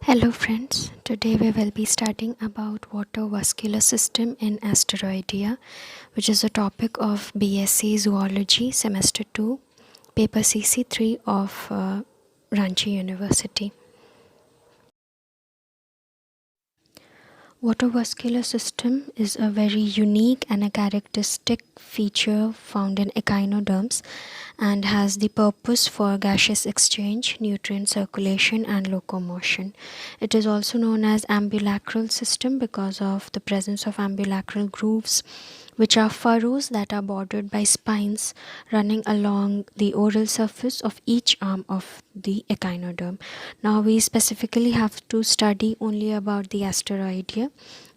Hello friends, today we will be studying about water vascular system in Asteroidea, which is a topic of B.sc. Zoology Semester 2, paper CC3 of Ranchi University. Water vascular system is a very unique and a characteristic feature found in echinoderms and has the purpose for gaseous exchange, nutrient circulation and locomotion. It is also known as ambulacral system because of the presence of ambulacral grooves, which are furrows that are bordered by spines running along the oral surface of each arm of the echinoderm. Now we specifically have to study only about the Asteroidea.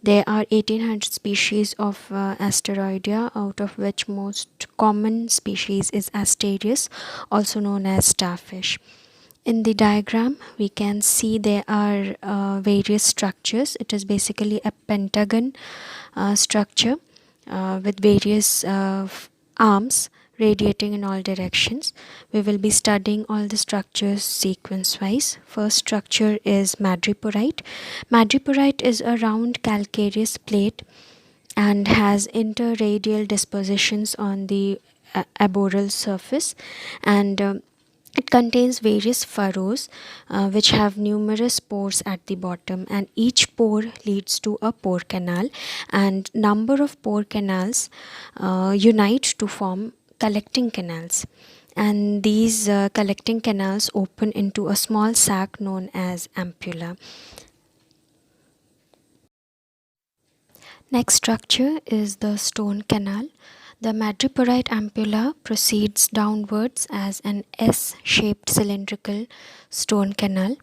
There are 1800 species of Asteroidea, out of which most common species is Asterias, also known as starfish. In the diagram, we can see there are various structures. It is basically a pentagon structure with various arms radiating in all directions. We will be studying all the structures sequence wise. First structure is madreporite. Madreporite is a round calcareous plate and has interradial dispositions on the aboral surface, and it contains various furrows which have numerous pores at the bottom, and each pore leads to a pore canal, and number of pore canals unite to form collecting canals, and these collecting canals open into a small sac known as ampulla. Next structure is the stone canal. The madreporite ampulla proceeds downwards as an S-shaped cylindrical stone canal.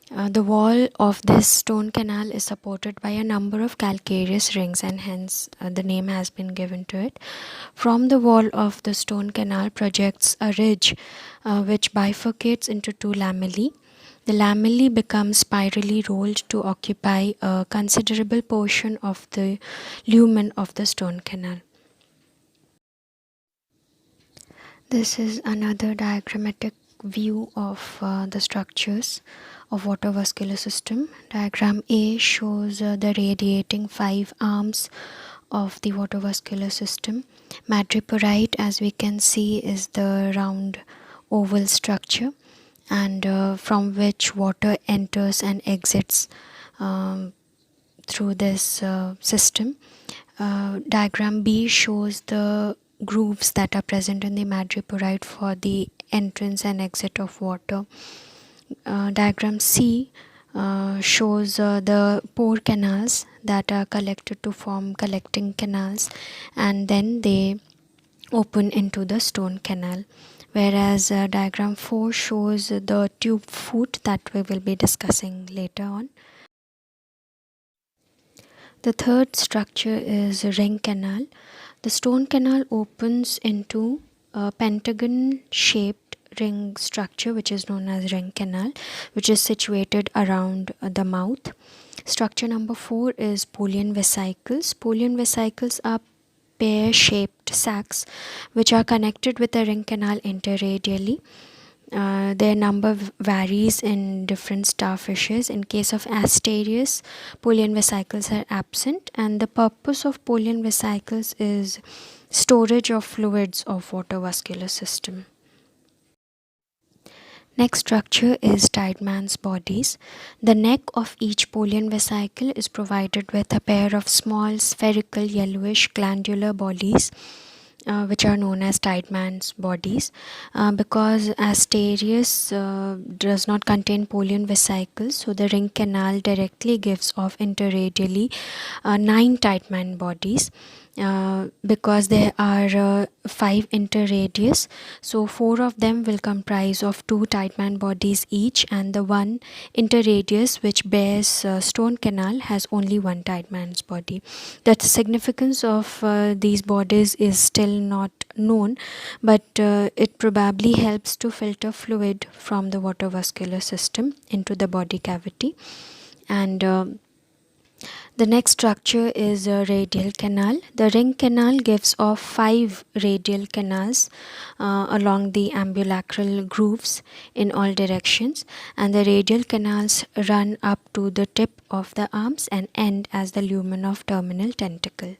The wall of this stone canal is supported by a number of calcareous rings, and hence the name has been given to it. From the wall of the stone canal projects a ridge which bifurcates into two lamellae. The lamellae become spirally rolled to occupy a considerable portion of the lumen of the stone canal. This is another diagrammatic view of the structures of water vascular system. Diagram A shows the radiating 5 arms of the water vascular system. Madreporite, as we can see, is the round oval structure, and from which water enters and exits through this system. Diagram B shows the grooves that are present in the madreporite for the entrance and exit of water. Diagram C shows the pore canals that are collected to form collecting canals, and then they open into the stone canal, whereas diagram 4 shows the tube foot that we will be discussing later on. The third structure is a ring canal. The stone canal opens into a pentagon shaped ring structure which is known as ring canal, which is situated around the mouth. Structure number 4 is Podium vesicles. Podium vesicles are pear-shaped sacs which are connected with the ring canal interradially. Their number varies in different starfishes. In case of Asterias, Podium vesicles are absent, and the purpose of Podium vesicles is storage of fluids of water vascular system. Next structure is Tideman's bodies. The neck of each Podium vesicle is provided with a pair of small spherical yellowish glandular bodies which are known as Tideman's bodies. Because Asterias does not contain Podium vesicles, so the ring canal directly gives off interradially 9 Tideman bodies. Because there are 5 interradius, so 4 of them will comprise of 2 Tideman bodies each, and the one interradius which bears stone canal has only 1 Tideman's body. The significance of these bodies is still not known, but it probably helps to filter fluid from the water vascular system into the body cavity, and The next structure is a radial canal. The ring canal gives off 5 radial canals along the ambulacral grooves in all directions, and the radial canals run up to the tip of the arms and end as the lumen of terminal tentacle.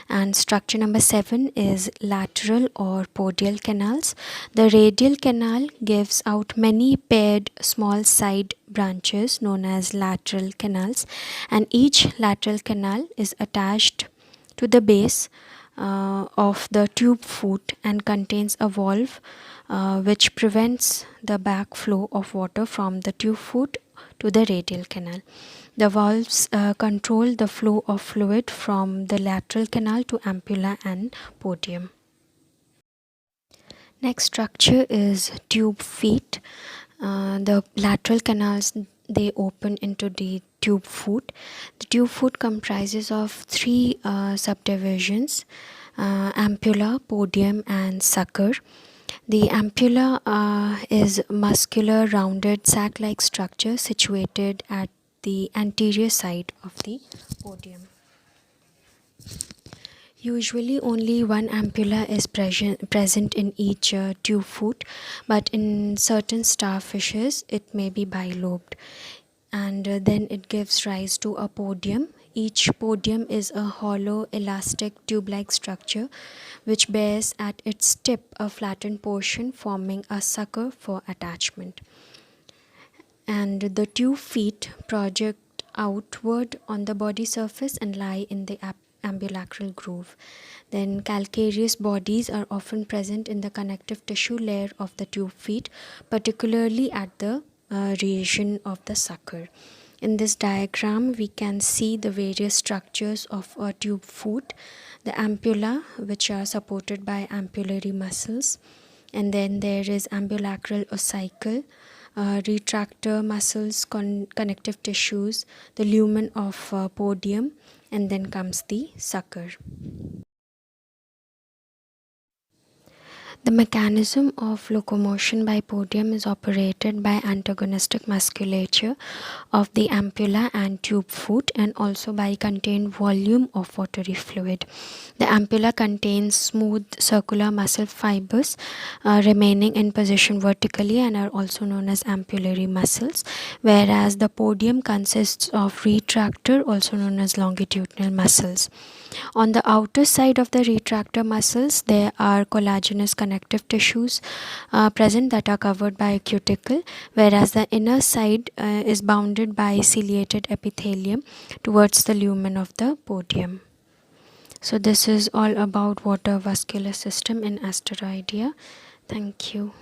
And structure number 7 is lateral or podial canals. The radial canal gives out many paired small side branches known as lateral canals, and each lateral canal is attached to the base of the tube foot and contains a valve which prevents the backflow of water from the tube foot to the radial canal. The valves control the flow of fluid from the lateral canal to ampulla and podium. Next structure is tube feet. The lateral canals, they open into the tube foot. The tube foot comprises of 3 subdivisions: ampulla, podium, and sucker. The ampulla is muscular, rounded, sac-like structure situated at the anterior side of the podium. Usually only one ampulla is present in each tube foot, but in certain starfishes it may be bilobed, and then it gives rise to a podium. Each podium is a hollow, elastic, tube-like structure which bears at its tip a flattened portion forming a sucker for attachment. And the tube feet project outward on the body surface and lie in the ambulacral groove. Then calcareous bodies are often present in the connective tissue layer of the tube feet, particularly at the region of the sucker. In this diagram, we can see the various structures of a tube foot: the ampulla, which are supported by ampullary muscles, and then there is ambulacral ossicle, retractor muscles, connective tissues, the lumen of podium, and then comes the sucker. The mechanism of locomotion by podium is operated by antagonistic musculature of the ampulla and tube foot, and also by contained volume of watery fluid. The ampulla contains smooth circular muscle fibers remaining in position vertically and are also known as ampullary muscles, whereas the podium consists of retractor, also known as longitudinal muscles. On the outer side of the retractor muscles, there are collagenous connective tissues present that are covered by a cuticle, whereas the inner side is bounded by ciliated epithelium towards the lumen of the podium. So this is all about water vascular system in Asteroidea. Thank you.